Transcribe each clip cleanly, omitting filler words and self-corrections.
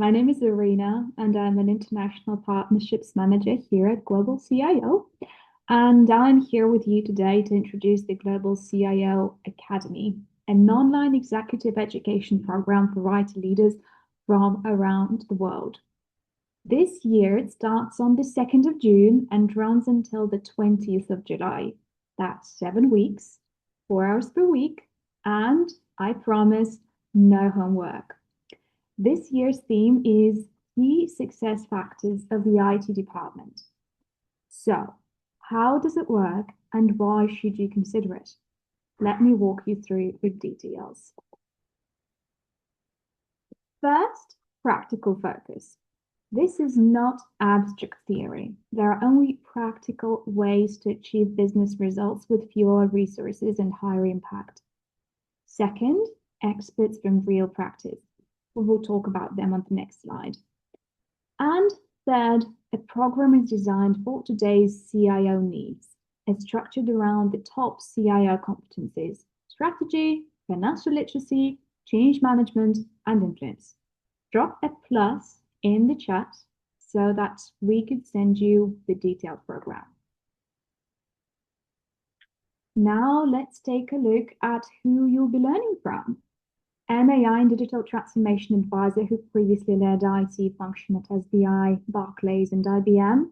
My name is Irina, and I'm an International Partnerships Manager here at Global CIO. And I'm here with you today to introduce the Global CIO Academy, an online executive education program for IT leaders from around the world. This year, it starts on the 2nd of June and runs until the 20th of July. That's 7 weeks, 4 hours per week, and I promise no homework. This year's theme is key success factors of the IT department. So, how does it work and why should you consider it? Let me walk you through the details. First, practical focus. This is not abstract theory. There are only practical ways to achieve business results with fewer resources and higher impact. Second, experts from real practice. We will talk about them on the next slide. And third, a program is designed for today's CIO needs. It's structured around the top CIO competencies: strategy, financial literacy, change management, and influence. Drop a plus in the chat so that we could send you the detailed program. Now let's take a look at who you'll be learning from. An AI and digital transformation advisor who previously led IT function at SBI, Barclays, and IBM,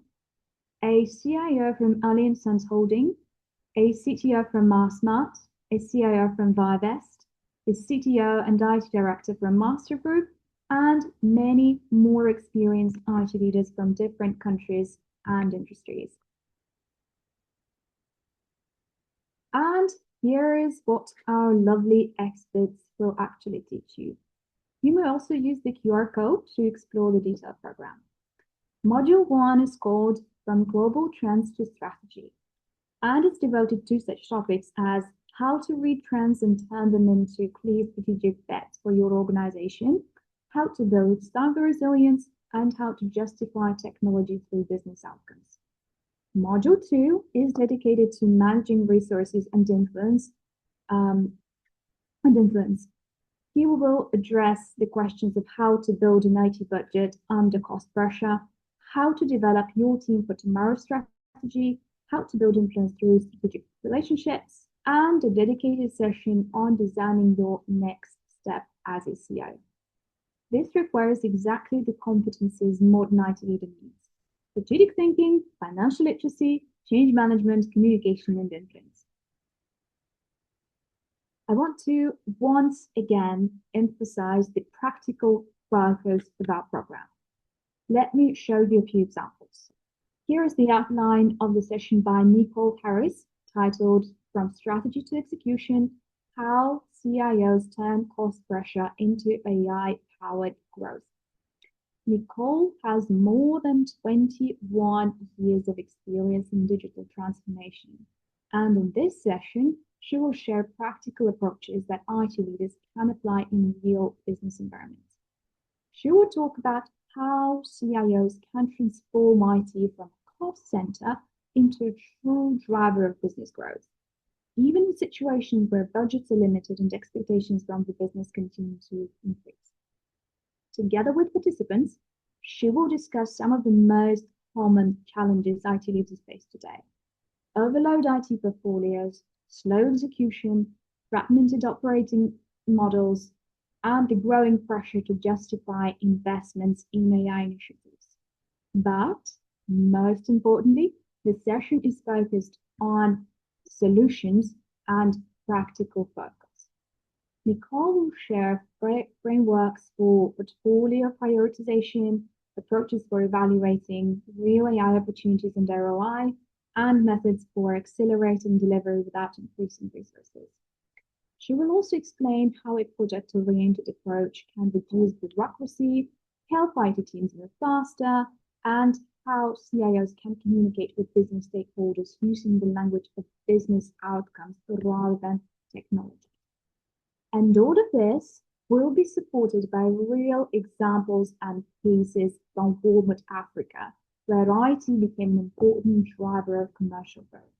a CIO from Ali & Sons Holding, a CTO from Marsmart, a CIO from Vivest, a CTO and IT director from Master Group, and many more experienced IT leaders from different countries and industries. And here is what our lovely experts will actually teach you. You may also use the QR code to explore the detailed program. Module 1 is called From Global Trends to Strategy, and it's devoted to such topics as how to read trends and turn them into clear strategic bets for your organization, how to build cyber resilience, and how to justify technology through business outcomes. Module 2 is dedicated to managing resources and influence. He will address the questions of how to build an IT budget under cost pressure, how to develop your team for tomorrow's strategy, how to build influence through strategic relationships, and a dedicated session on designing your next step as a CIO. This requires exactly the competencies modern IT leader needs: strategic thinking, financial literacy, change management, communication, and influence. I want to once again emphasize the practical focus of our program. Let me show you a few examples. Here is the outline of the session by Nicole Harris, titled From Strategy to Execution: How CIOs Turn Cost Pressure into AI-Powered Growth. Nicole has more than 21 years of experience in digital transformation, and in this session, she will share practical approaches that IT leaders can apply in real business environments. She will talk about how CIOs can transform IT from a cost center into a true driver of business growth, even in situations where budgets are limited and expectations from the business continue to increase. Together with participants, she will discuss some of the most common challenges IT leaders face today: overload IT portfolios, slow execution, fragmented operating models, and the growing pressure to justify investments in AI initiatives. But most importantly, the session is focused on solutions and practical focus. Nicole will share frameworks for portfolio prioritization, approaches for evaluating real AI opportunities and ROI, and methods for accelerating delivery without increasing resources. She will also explain how a project-oriented approach can reduce bureaucracy, help IT teams move faster, and how CIOs can communicate with business stakeholders using the language of business outcomes rather than technology. And all of this will be supported by real examples and cases from Walmart Africa, where IT became an important driver of commercial growth.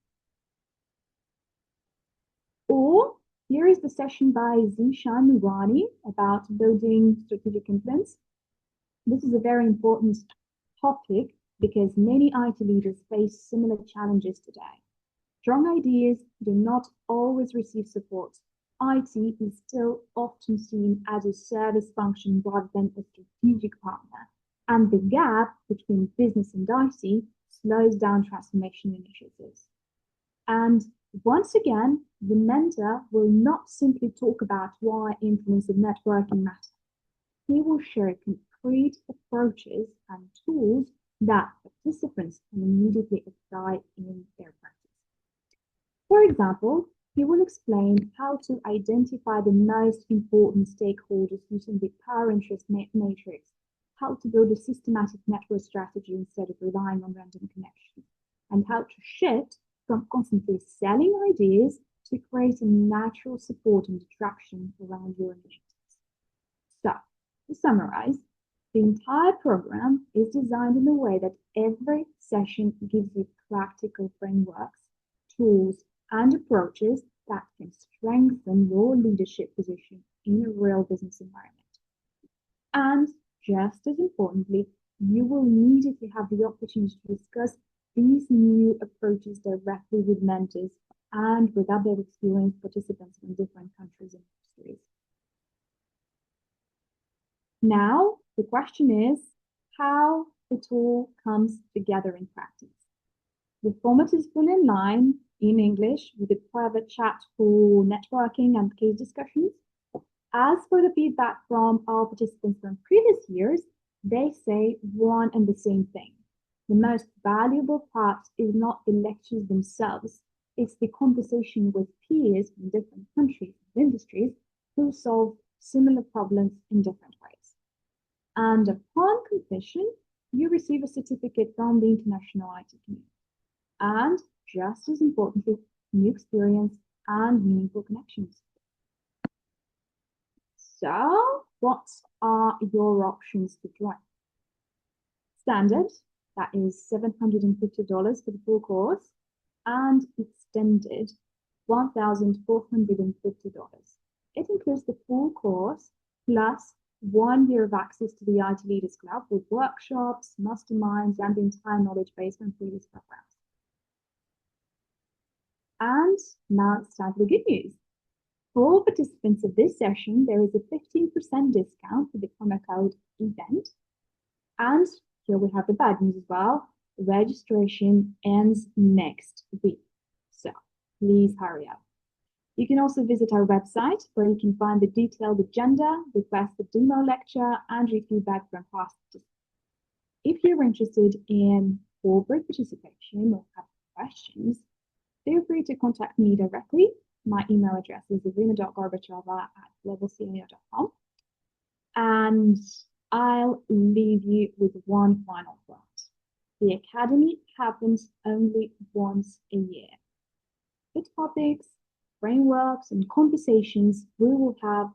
Or here is the session by Zishan Noorani about building strategic influence. This is a very important topic because many IT leaders face similar challenges today. Strong ideas do not always receive support. IT is still often seen as a service function rather than a strategic partner, and the gap between business and IT slows down transformation initiatives. And once again, the mentor will not simply talk about why influence of networking matters. He will share concrete approaches and tools that participants can immediately apply in their practice. For example, he will explain how to identify the most important stakeholders using the power interest matrix, how to build a systematic network strategy instead of relying on random connections, and how to shift from constantly selling ideas to create a natural support and attraction around your initiatives. So, to summarize, the entire program is designed in a way that every session gives you practical frameworks, tools, and approaches that can strengthen your leadership position in a real business environment. And just as importantly, you will immediately have the opportunity to discuss these new approaches directly with mentors and with other experienced participants from different countries and industries. Now, the question is how it all comes together in practice. The format is full in line in English with a private chat for networking and case discussions. As for the feedback from our participants from previous years, they say one and the same thing. The most valuable part is not the lectures themselves, it's the conversation with peers from different countries and industries who solve similar problems in different ways. And upon completion, you receive a certificate from the international IT community. And just as importantly, new experience and meaningful connections. So, what are your options to join? Standard, that is $750 for the full course, and extended, $1,450. It includes the full course plus 1 year of access to the IT Leaders Club with workshops, masterminds, and the entire knowledge base from previous programs. And now it's time for the good news. For all participants of this session, there is a 15% discount for the promo code EVENT. And here we have the bad news as well. Registration ends next week. So please hurry up. You can also visit our website where you can find the detailed agenda, request the demo lecture, and read feedback from past participants. If you're interested in corporate participation or have questions, feel free to contact me directly. My email address is irina.gorbacheva@globalcio.com. And I'll leave you with one final thought. The Academy happens only once a year. The topics, frameworks, and conversations we will have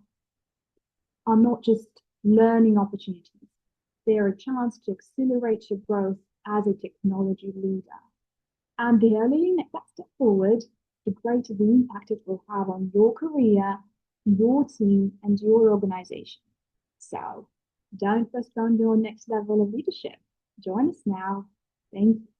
are not just learning opportunities. They are a chance to accelerate your growth as a technology leader. And the earlier you make that step forward, the greater the impact it will have on your career, your team, and your organization. So don't postpone your next level of leadership. Join us now. Thank you.